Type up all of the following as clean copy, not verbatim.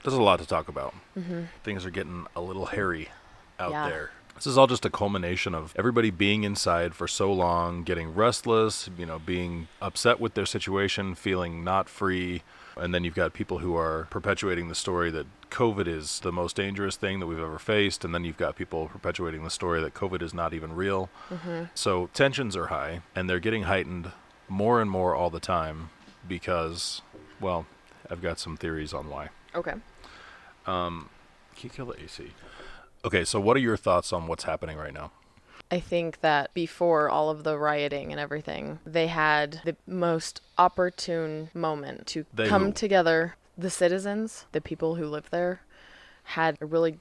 There's a lot to talk about. Things are getting a little hairy out there. This is all just a culmination of everybody being inside for so long, getting restless, being upset with their situation, feeling not free. And then you've got people who are perpetuating the story that COVID is the most dangerous thing that we've ever faced. And then you've got people perpetuating the story that COVID is not even real. So tensions are high, and they're getting heightened more and more all the time because, well, I've got some theories on why. Okay. Can you kill the AC? Okay, so what are your thoughts on what's happening right now? I think that before all of the rioting and everything, they had the most opportune moment to come together. The citizens, the people who live there, had a really,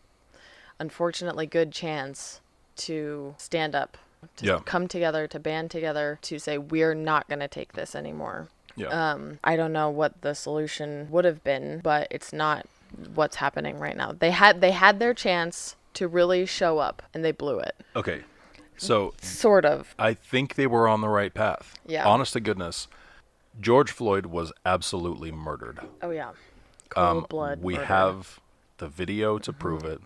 unfortunately, good chance to stand up, to come together, to band together, to say, we're not going to take this anymore. I don't know what the solution would have been, but it's not what's happening right now. They had their chance to really show up, and they blew it. Okay, so sort of. I think they were on the right path. Yeah. Honest to goodness, George Floyd was absolutely murdered. Oh yeah. Cold blood. We murder. have the video to prove it.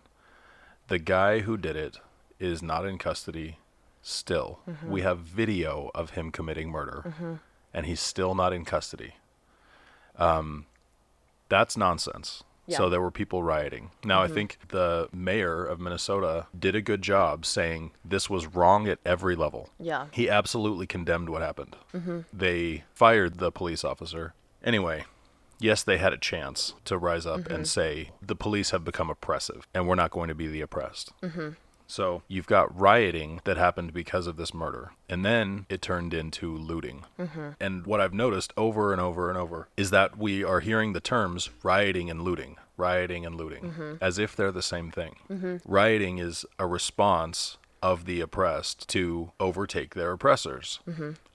The guy who did it is not in custody still. We have video of him committing murder, and he's still not in custody. That's nonsense. Yeah. So there were people rioting. Now, I think the mayor of Minnesota did a good job saying this was wrong at every level. Yeah. He absolutely condemned what happened. They fired the police officer. Anyway, yes, they had a chance to rise up and say the police have become oppressive and we're not going to be the oppressed. So you've got rioting that happened because of this murder. And then it turned into looting. And what I've noticed over and over and over is that we are hearing the terms rioting and looting, as if they're the same thing. Rioting is a response of the oppressed to overtake their oppressors.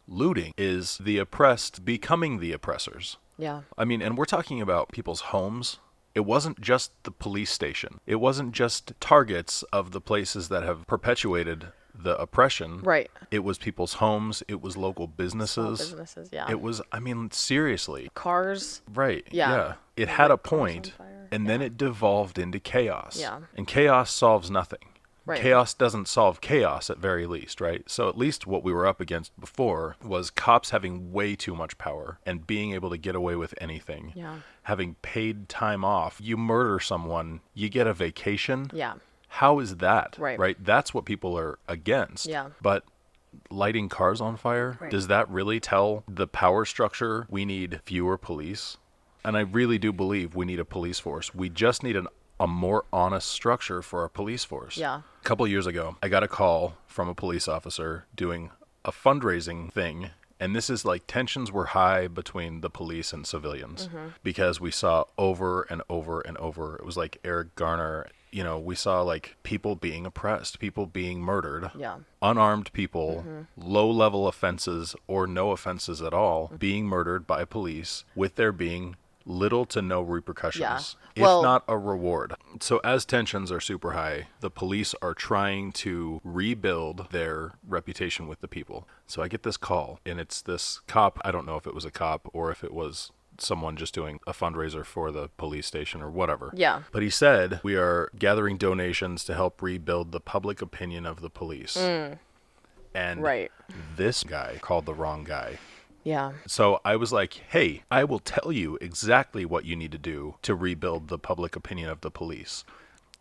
Looting is the oppressed becoming the oppressors. Yeah. I mean, and we're talking about people's homes. It wasn't just the police station. It wasn't just targets of the places that have perpetuated the oppression. Right. It was people's homes. It was local businesses. Small businesses, yeah. It was, I mean, seriously. Cars. Right. Yeah. It had a Cars on point, fire. and then it devolved into chaos. Yeah. And chaos solves nothing. Right. Chaos doesn't solve chaos at very least, right? So at least what we were up against before was cops having way too much power and being able to get away with anything. Yeah. Having paid time off. You murder someone, you get a vacation. Yeah. How is that? Right. That's what people are against. Yeah. But lighting cars on fire, does that really tell the power structure we need fewer police? And I really do believe we need a police force. We just need a more honest structure for our police force. Yeah. A couple years ago, I got a call from a police officer doing a fundraising thing. And this is like tensions were high between the police and civilians because we saw over and over and over. It was like Eric Garner. We saw like people being oppressed, people being murdered, unarmed people, low-level offenses or no offenses at all, being murdered by police with there being little to no repercussions, if not a reward. So as tensions are super high, the police are trying to rebuild their reputation with the people. So I get this call, and it's this cop. I don't know if it was a cop or if it was someone just doing a fundraiser for the police station or whatever. Yeah. But he said, we are gathering donations to help rebuild the public opinion of the police. And this guy called the wrong guy. Yeah. So I was like, hey, I will tell you exactly what you need to do to rebuild the public opinion of the police.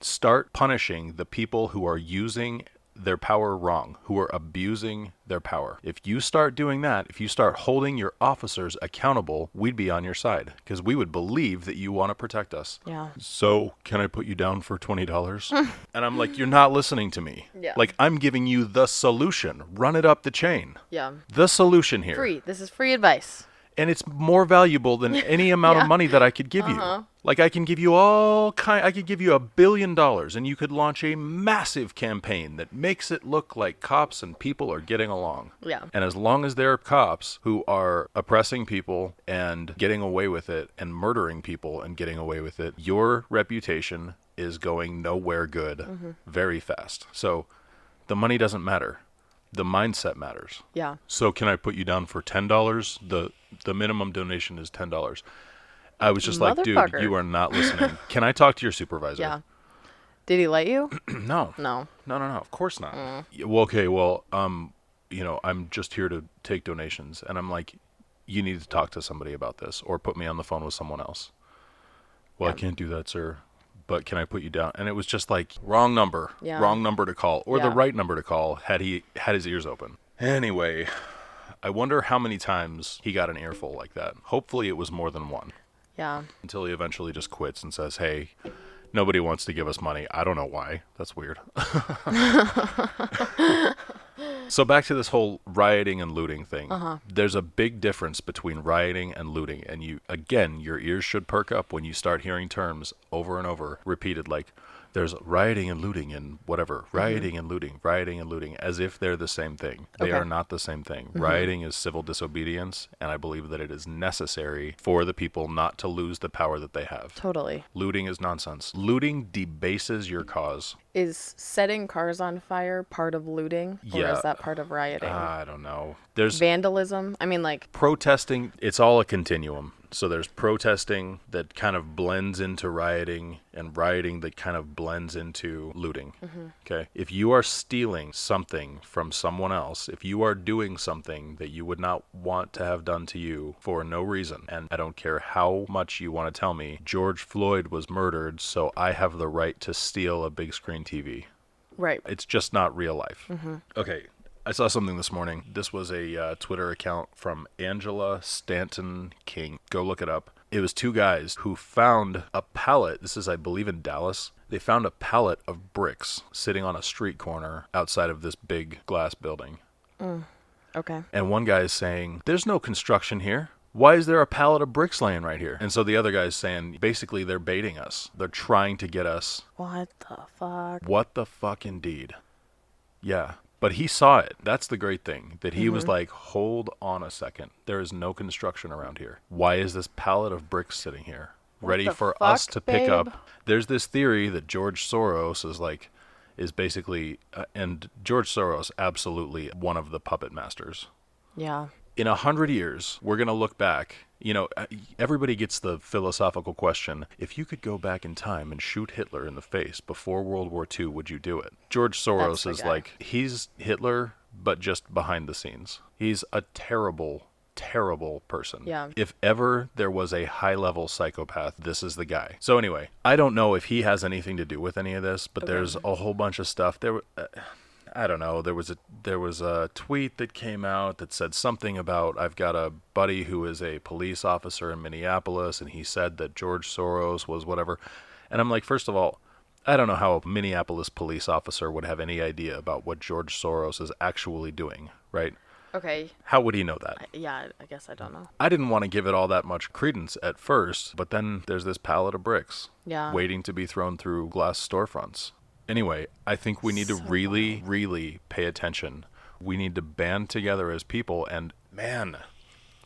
Start punishing the people who are using their power wrong, who are abusing their power. If you start doing that, if you start holding your officers accountable, we'd be on your side because we would believe that you want to protect us. Yeah. So can I put you down for $20? And I'm like, you're not listening to me. Yeah. Like, I'm giving you the solution. Run it up the chain. Yeah. The solution here. Free. This is free advice. And it's more valuable than any amount of money that I could give you. Like, I can give you I could give you $1 billion and you could launch a massive campaign that makes it look like cops and people are getting along. Yeah. And as long as there are cops who are oppressing people and getting away with it and murdering people and getting away with it, your reputation is going nowhere good very fast. So the money doesn't matter. The mindset matters. Yeah. So can I put you down for $10? The minimum donation is $10. I was just like, dude, Motherfucker. you are not listening. Can I talk to your supervisor? Yeah. Did he let you? No. No. No, of course not. Well, okay, well, I'm just here to take donations. And I'm like, you need to talk to somebody about this or put me on the phone with someone else. Well, I can't do that, sir. But can I put you down? And it was just like, wrong number to call, or the right number to call had he had his ears open. Anyway, I wonder how many times he got an earful like that. Hopefully it was more than one. Yeah. Until he eventually just quits and says, hey, nobody wants to give us money. I don't know why. That's weird. So back to this whole rioting and looting thing. There's a big difference between rioting and looting. And your ears should perk up when you start hearing terms over and over repeated, like there's rioting and looting and whatever, rioting and looting, as if they're the same thing. They are not the same thing. Rioting is civil disobedience, and I believe that it is necessary for the people not to lose the power that they have. Totally. Looting is nonsense. Looting debases your cause. Is setting cars on fire part of looting? Or is that part of rioting? I don't know. There's vandalism. I mean, like protesting. It's all a continuum. So there's protesting that kind of blends into rioting, and rioting that kind of blends into looting. Okay. If you are stealing something from someone else, if you are doing something that you would not want to have done to you for no reason, and I don't care how much you want to tell me, George Floyd was murdered, so I have the right to steal a big screen TV. Right. It's just not real life. Okay. I saw something this morning. This was a Twitter account from Angela Stanton King. Go look it up. It was two guys who found a pallet. This is, I believe, in Dallas. They found a pallet of bricks sitting on a street corner outside of this big glass building. Okay. And one guy is saying, there's no construction here. Why is there a pallet of bricks laying right here? And so the other guy is saying, basically, they're baiting us. They're trying to get us. What the fuck? What the fuck indeed? Yeah. But he saw it. That's the great thing. That he was like, hold on a second. There is no construction around here. Why is this pallet of bricks sitting here? Ready for us to pick up. There's this theory that George Soros is basically, and George Soros, absolutely one of the puppet masters. Yeah. In 100 years, we're going to look back. You know, everybody gets the philosophical question, if you could go back in time and shoot Hitler in the face before World War II, would you do it? George Soros is like, he's Hitler, but just behind the scenes. He's a terrible, terrible person. Yeah. If ever there was a high-level psychopath, this is the guy. So anyway, I don't know if he has anything to do with any of this, but there's a whole bunch of stuff. I don't know. There was a tweet that came out that said something about, I've got a buddy who is a police officer in Minneapolis, and he said that George Soros was whatever. And I'm like, first of all, I don't know how a Minneapolis police officer would have any idea about what George Soros is actually doing, right? Okay. How would he know that? I guess I don't know. I didn't want to give it all that much credence at first, but then there's this pallet of bricks waiting to be thrown through glass storefronts. Anyway, I think we need to really, really pay attention. We need to band together as people, and man,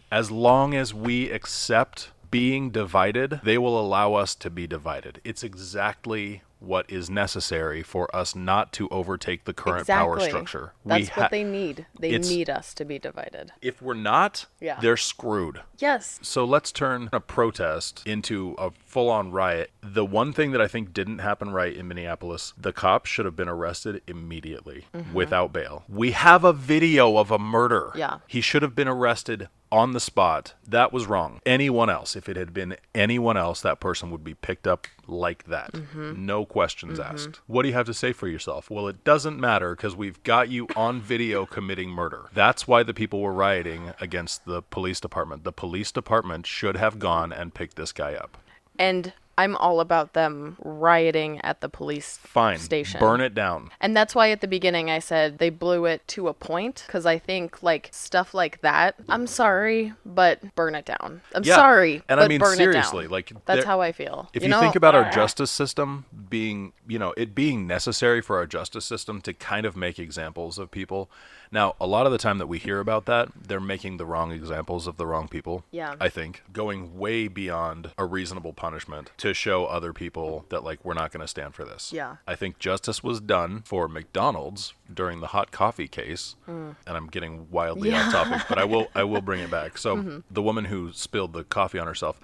as long as we accept being divided, they will allow us to be divided. It's exactly what is necessary for us not to overtake the current power structure. That's what they need. They need us to be divided. If we're not, they're screwed. Yes. So let's turn a protest into a full-on riot. The one thing that I think didn't happen right in Minneapolis, the cops should have been arrested immediately without bail. We have a video of a murder. Yeah. He should have been arrested on the spot. That was wrong. Anyone else, if it had been anyone else, that person would be picked up like that. No questions asked. What do you have to say for yourself? Well, it doesn't matter because we've got you on video committing murder. That's why the people were rioting against the police department. The police department should have gone and picked this guy up. And I'm all about them rioting at the police station. Burn it down. And that's why at the beginning I said they blew it to a point, because I think like stuff like that, I'm sorry, but burn it down. I'm sorry, and but I mean, burn seriously, it down. like that's how I feel. If you think about our justice system being, it being necessary for our justice system to kind of make examples of people. Now, a lot of the time that we hear about that, they're making the wrong examples of the wrong people. Yeah. I think going way beyond a reasonable punishment to show other people that like we're not going to stand for this. Yeah. I think justice was done for McDonald's during the hot coffee case, and I'm getting wildly off topic, but I will bring it back. So the woman who spilled the coffee on herself,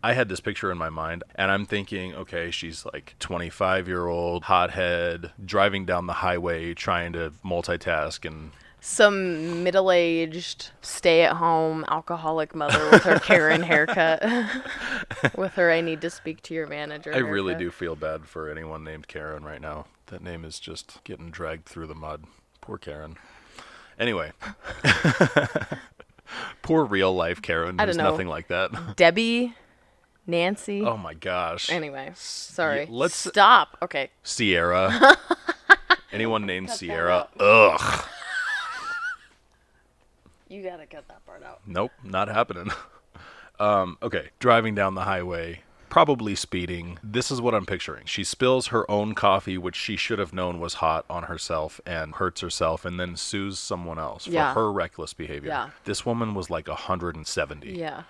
I had this picture in my mind, and I'm thinking, okay, she's like 25-year-old, hothead, driving down the highway, trying to multitask, and some middle-aged, stay-at-home alcoholic mother with her Karen haircut. With her, I need to speak to your manager. I really do feel bad for anyone named Karen right now. That name is just getting dragged through the mud. Poor Karen. Anyway. Poor real life Karen. I don't know. Nothing like that. Debbie, Nancy. Oh my gosh. Anyway, sorry. Let's stop. Okay. Sierra. Anyone named Sierra? Ugh. You gotta cut that part out. Nope, not happening. Okay, driving down the highway, probably speeding. This is what I'm picturing. She spills her own coffee, which she should have known was hot, on herself and hurts herself, and then sues someone else for her reckless behavior. Yeah. This woman was like 170. Yeah.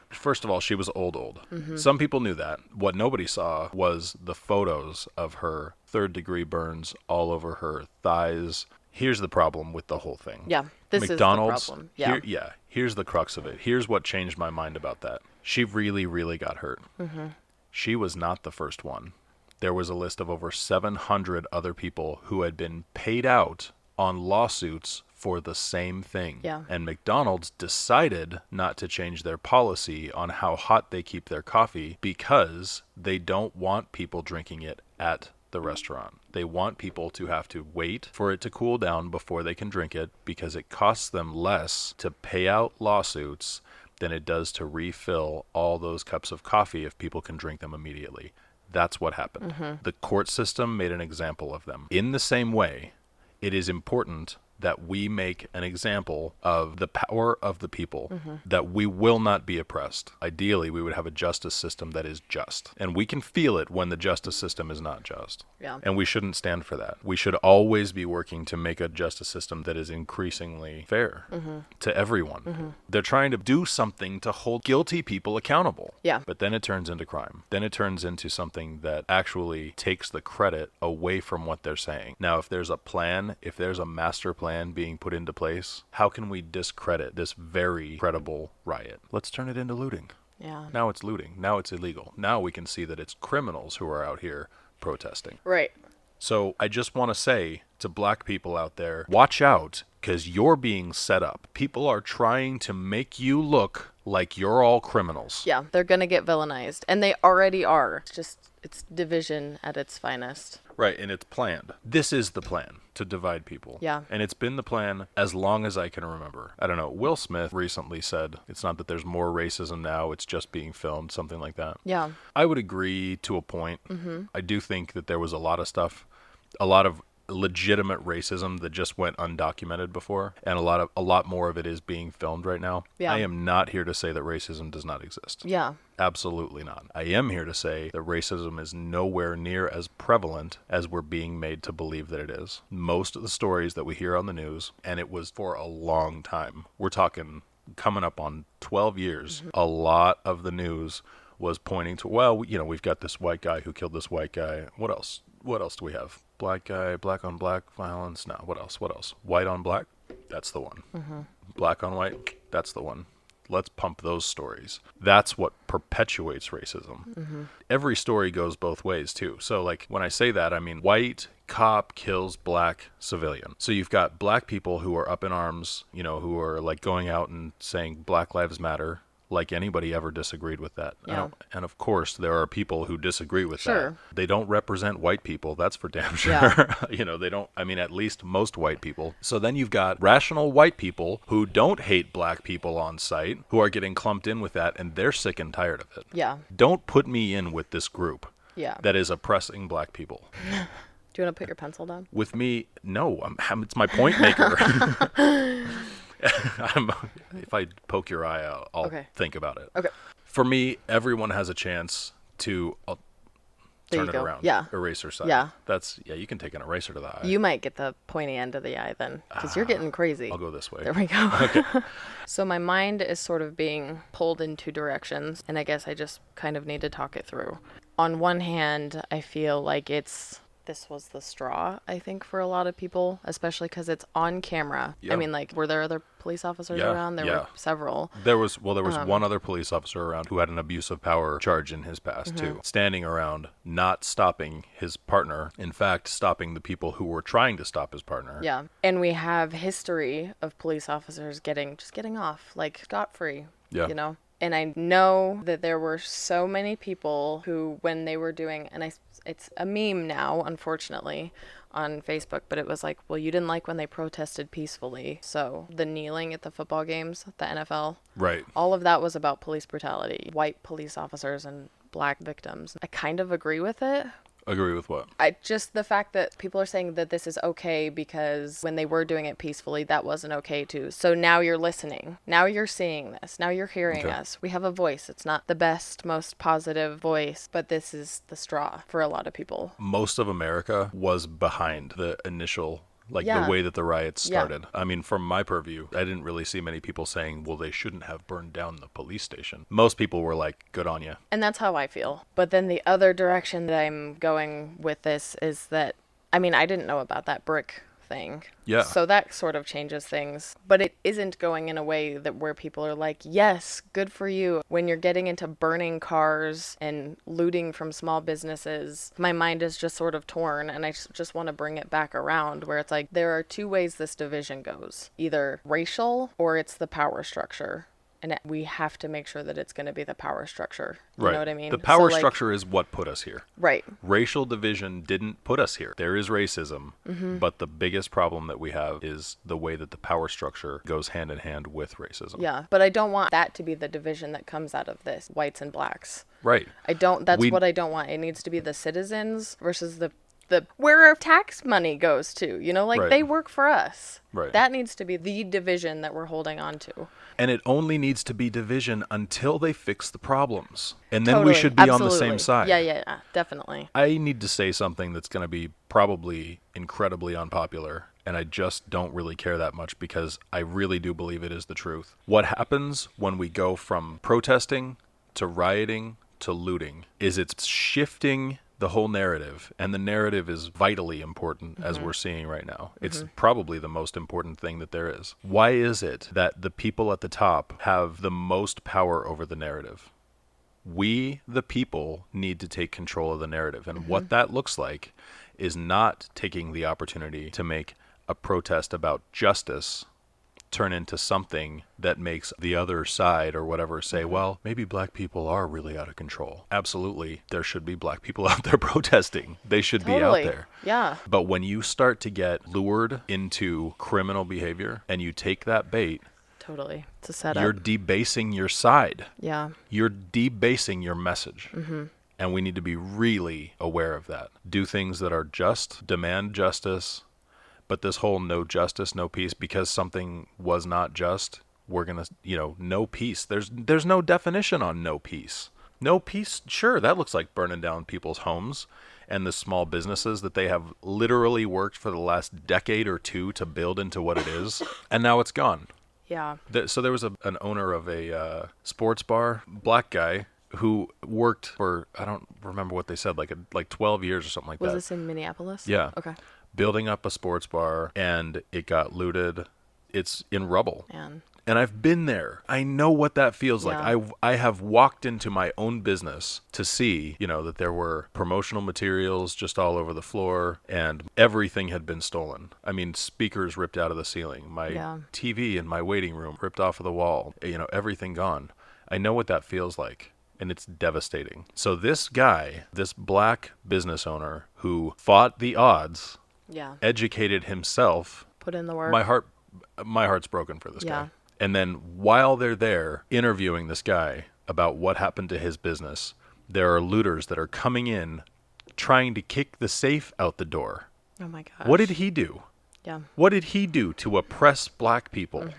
First of all, she was old. Mm-hmm. Some people knew that. What nobody saw was the photos of her third-degree burns all over her thighs. Here's the problem with the whole thing. Yeah, this McDonald's, is the problem. Yeah. Here's the crux of it. Here's what changed my mind about that. She really, really got hurt. Mm-hmm. She was not the first one. There was a list of over 700 other people who had been paid out on lawsuits for the same thing. Yeah. And McDonald's decided not to change their policy on how hot they keep their coffee because they don't want people drinking it at the restaurant. They want people to have to wait for it to cool down before they can drink it because it costs them less to pay out lawsuits than it does to refill all those cups of coffee if people can drink them immediately. That's what happened. Mm-hmm. The court system made an example of them. In the same way, it is important that we make an example of the power of the people, that we will not be oppressed. Ideally, we would have a justice system that is just. And we can feel it when the justice system is not just. Yeah. And we shouldn't stand for that. We should always be working to make a justice system that is increasingly fair to everyone. They're trying to do something to hold guilty people accountable. Yeah. But then it turns into crime. Then it turns into something that actually takes the credit away from what they're saying. Now, if there's a plan, if there's a master plan being put into place, how can we discredit this very credible riot? Let's turn it into looting. Yeah. Now it's looting. Now it's illegal. Now we can see that it's criminals who are out here protesting. Right. So I just want to say to black people out there, watch out, because you're being set up. People are trying to make you look like you're all criminals. Yeah, they're going to get villainized. And they already are. It's division at its finest. Right, and it's planned. This is the plan, to divide people. Yeah. And it's been the plan as long as I can remember. I don't know, Will Smith recently said, it's not that there's more racism now, it's just being filmed, something like that. Yeah. I would agree to a point. I do think that there was a lot of stuff, a lot of legitimate racism that just went undocumented before, and a lot more of it is being filmed right now. Yeah. I am not here to say that racism does not exist. Yeah. Absolutely not. I am here to say that racism is nowhere near as prevalent as we're being made to believe that it is. Most of the stories that we hear on the news, and it was for a long time, we're talking coming up on 12 years, a lot of the news was pointing to, well, you know, we've got this white guy who killed this white guy. What else? What else do we have? Black guy, black on black violence. No, what else? What else? White on black? That's the one. Black on white? That's the one. Let's pump those stories. That's what perpetuates racism. Every story goes both ways, too. So, like, when I say that, I mean white cop kills black civilian. So you've got black people who are up in arms, you know, who are, like, going out and saying Black Lives Matter, like anybody ever disagreed with that. Yeah. And of course, there are people who disagree with Sure. that. They don't represent white people, that's for damn sure. Yeah. You know, they don't, I mean, at least most white people. So then you've got rational white people who don't hate black people on sight, who are getting clumped in with that, and they're sick and tired of it. Yeah. Don't put me in with this group Yeah. that is oppressing black people. Do you want to put your pencil down? With me, no, it's my point maker. If I poke your eye out, I'll Okay. think about it. Okay. For me, everyone has a chance to There turn you it go. around. Yeah. Eraser side. Yeah. You can take an eraser to the eye. You might get the pointy end of the eye then, because you're getting crazy. I'll go this way. There we go. Okay. So my mind is sort of being pulled in two directions, and I guess I just kind of need to talk it through. On one hand, I feel like it's this was the straw, I think, for a lot of people, especially because it's on camera. Yeah. I mean, like, were there other police officers around? There were several. There was one other police officer around who had an abuse of power charge in his past, too. Standing around, not stopping his partner. In fact, stopping the people who were trying to stop his partner. Yeah. And we have history of police officers getting off, like, scot-free, you know? And I know that there were so many people who, when they were doing, and it's a meme now, unfortunately, on Facebook, but it was like, well, you didn't like when they protested peacefully. So the kneeling at the football games, the NFL, right? All of that was about police brutality, white police officers and black victims. I kind of agree with it. Agree with what? Just the fact that people are saying that this is okay because when they were doing it peacefully, that wasn't okay too. So now you're listening. Now you're seeing this. Now you're hearing us. We have a voice. It's not the best, most positive voice, but this is the straw for a lot of people. Most of America was behind the initial, the way that the riots started. I mean, from my purview, I didn't really see many people saying, well, they shouldn't have burned down the police station. Most people were like, good on you. And that's how I feel. But then the other direction that I'm going with this is that, I mean, I didn't know about that brick thing. Yeah. So that sort of changes things. But it isn't going in a way that where people are like, yes, good for you. When you're getting into burning cars and looting from small businesses, my mind is just sort of torn, and I just want to bring it back around where it's like there are two ways this division goes. Either racial or it's the power structure. And we have to make sure that it's going to be the power structure. You know what I mean? The power structure is what put us here. Right. Racial division didn't put us here. There is racism, but the biggest problem that we have is the way that the power structure goes hand in hand with racism. Yeah, but I don't want that to be the division that comes out of this, whites and blacks. Right. That's what I don't want. It needs to be the citizens versus the where our tax money goes to, they work for us. Right. That needs to be the division that we're holding on to. And it only needs to be division until they fix the problems. And then we should be on the same side. Yeah, definitely. I need to say something that's going to be probably incredibly unpopular, and I just don't really care that much because I really do believe it is the truth. What happens when we go from protesting to rioting to looting is it's shifting the whole narrative, and the narrative is vitally important as we're seeing right now. It's probably the most important thing that there is. Why is it that the people at the top have the most power over the narrative? We, the people, need to take control of the narrative, and what that looks like is not taking the opportunity to make a protest about justice turn into something that makes the other side or whatever say, well, maybe black people are really out of control. Absolutely. There should be black people out there protesting. They should be out there. Yeah. But when you start to get lured into criminal behavior and you take that bait, totally. It's a setup. You're debasing your side. Yeah. You're debasing your message. And we need to be really aware of that. Do things that are just, demand justice. But this whole no justice, no peace, because something was not just, we're going to, no peace. There's no definition on no peace. No peace, sure, that looks like burning down people's homes and the small businesses that they have literally worked for the last decade or two to build into what it is. And now it's gone. Yeah. So there was an owner of a sports bar, black guy, who worked for, I don't remember what they said, like 12 years or something like that. Was this in Minneapolis? Yeah. Okay. Building up a sports bar, and it got looted. It's in rubble. Man. And I've been there. I know what that feels like. I have walked into my own business to see, that there were promotional materials just all over the floor, and everything had been stolen. I mean, speakers ripped out of the ceiling. My TV in my waiting room ripped off of the wall. Everything gone. I know what that feels like. And it's devastating. So this guy, this black business owner who fought the odds, educated himself, put in the work. My heart's broken for this guy. And then while they're there interviewing this guy about what happened to his business, there are looters that are coming in trying to kick the safe out the door. Oh my gosh. What did he do? Yeah. What did he do to oppress black people?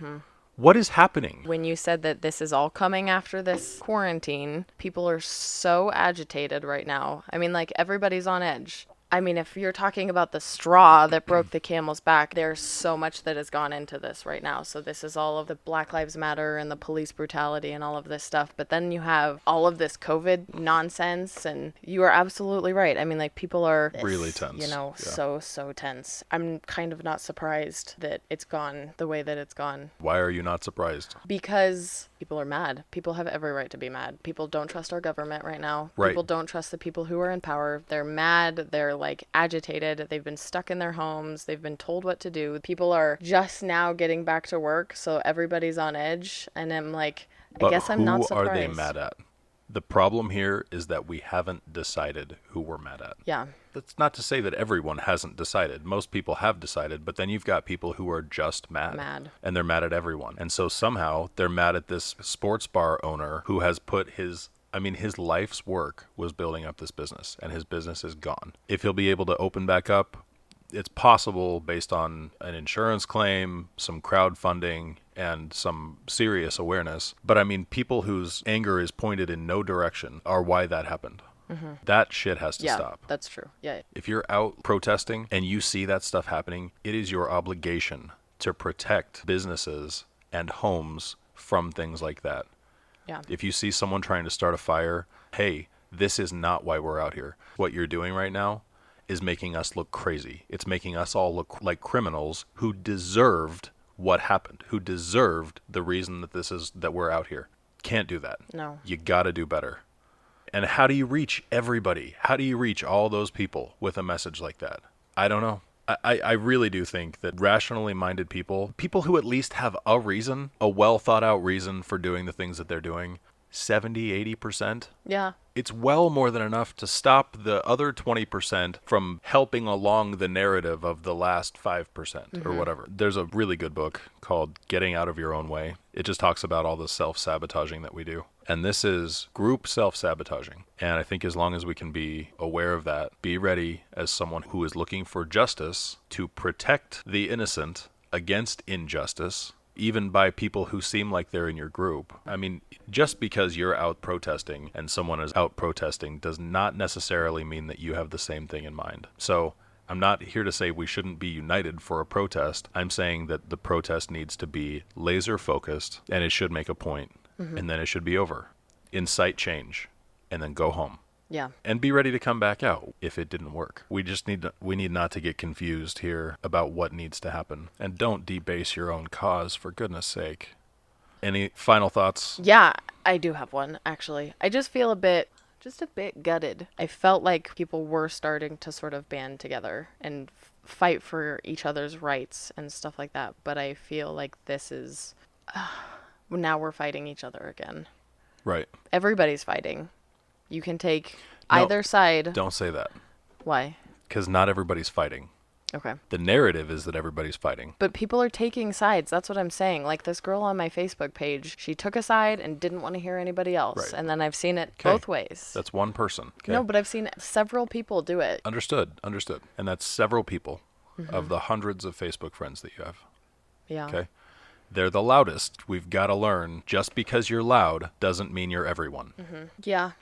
What is happening? When you said that this is all coming after this quarantine, people are so agitated right now. I mean, everybody's on edge. I mean, if you're talking about the straw that broke the camel's back, there's so much that has gone into this right now. So this is all of the Black Lives Matter and the police brutality and all of this stuff. But then you have all of this COVID nonsense, and you are absolutely right. I mean, like, people are really tense. So tense. I'm kind of not surprised that it's gone the way that it's gone. Why are you not surprised? Because people are mad. People have every right to be mad. People don't trust our government right now. Right. People don't trust the people who are in power. They're mad. They're like agitated. They've been stuck in their homes. They've been told what to do. People are just now getting back to work, so everybody's on edge. And I'm like, I guess I'm not surprised. Who are they mad at? The problem here is that we haven't decided who we're mad at. Yeah. That's not to say that everyone hasn't decided. Most people have decided, but then you've got people who are just mad. And they're mad at everyone. And so somehow they're mad at this sports bar owner who has put his life's work was building up this business, and his business is gone. If he'll be able to open back up, it's possible based on an insurance claim, some crowdfunding, and some serious awareness. But I mean, people whose anger is pointed in no direction are why that happened. Mm-hmm. That shit has to stop. Yeah, that's true. Yeah. If you're out protesting and you see that stuff happening, it is your obligation to protect businesses and homes from things like that. Yeah. If you see someone trying to start a fire, hey, this is not why we're out here. What you're doing right now is making us look crazy. It's making us all look like criminals who deserved what happened, who deserved the reason that we're out here. Can't do that. No. You got to do better. And how do you reach everybody? How do you reach all those people with a message like that? I don't know. I really do think that rationally minded people who at least have a reason, a well thought out reason for doing the things that they're doing, 70, 80%. Yeah. It's well more than enough to stop the other 20% from helping along the narrative of the last 5% or whatever. There's a really good book called Getting Out of Your Own Way. It just talks about all the self-sabotaging that we do. And this is group self-sabotaging. And I think as long as we can be aware of that, be ready as someone who is looking for justice to protect the innocent against injustice, even by people who seem like they're in your group. I mean, just because you're out protesting and someone is out protesting does not necessarily mean that you have the same thing in mind. So I'm not here to say we shouldn't be united for a protest. I'm saying that the protest needs to be laser focused, and it should make a point, and then it should be over. Incite change, and then go home. Yeah. And be ready to come back out if it didn't work. We need not to get confused here about what needs to happen. And don't debase your own cause, for goodness sake. Any final thoughts? Yeah, I do have one, actually. I just feel a bit gutted. I felt like people were starting to sort of band together and fight for each other's rights and stuff like that. But I feel like this is... now we're fighting each other again. Right. Everybody's fighting. You can take either side. Don't say that. Why? Because not everybody's fighting. Okay. The narrative is that everybody's fighting. But people are taking sides. That's what I'm saying. Like this girl on my Facebook page, she took a side and didn't want to hear anybody else. Right. And then I've seen it both ways. That's one person. Okay? No, but I've seen several people do it. Understood. And that's several people of the hundreds of Facebook friends that you have. Yeah. Okay? They're the loudest. We've got to learn just because you're loud doesn't mean you're everyone. Yeah.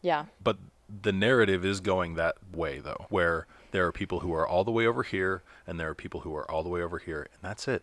Yeah. But the narrative is going that way, though, where there are people who are all the way over here, and there are people who are all the way over here, and that's it.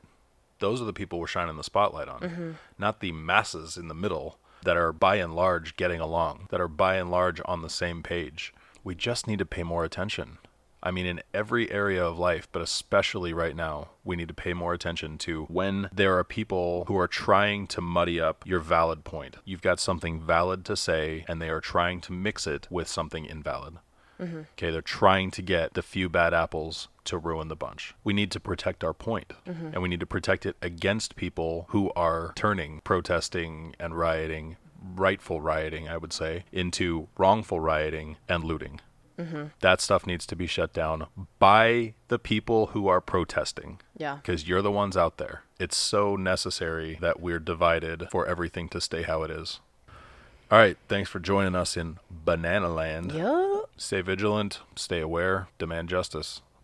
Those are the people we're shining the spotlight on, not the masses in the middle that are by and large getting along, that are by and large on the same page. We just need to pay more attention. I mean, in every area of life, but especially right now, we need to pay more attention to when there are people who are trying to muddy up your valid point. You've got something valid to say, and they are trying to mix it with something invalid. Okay, they're trying to get the few bad apples to ruin the bunch. We need to protect our point, and we need to protect it against people who are turning protesting and rioting, rightful rioting, I would say, into wrongful rioting and looting. That stuff needs to be shut down by the people who are protesting. Yeah. Because you're the ones out there. It's so necessary that we're divided for everything to stay how it is. All right. Thanks for joining us in Banana Land. Yeah. Stay vigilant, stay aware, demand justice.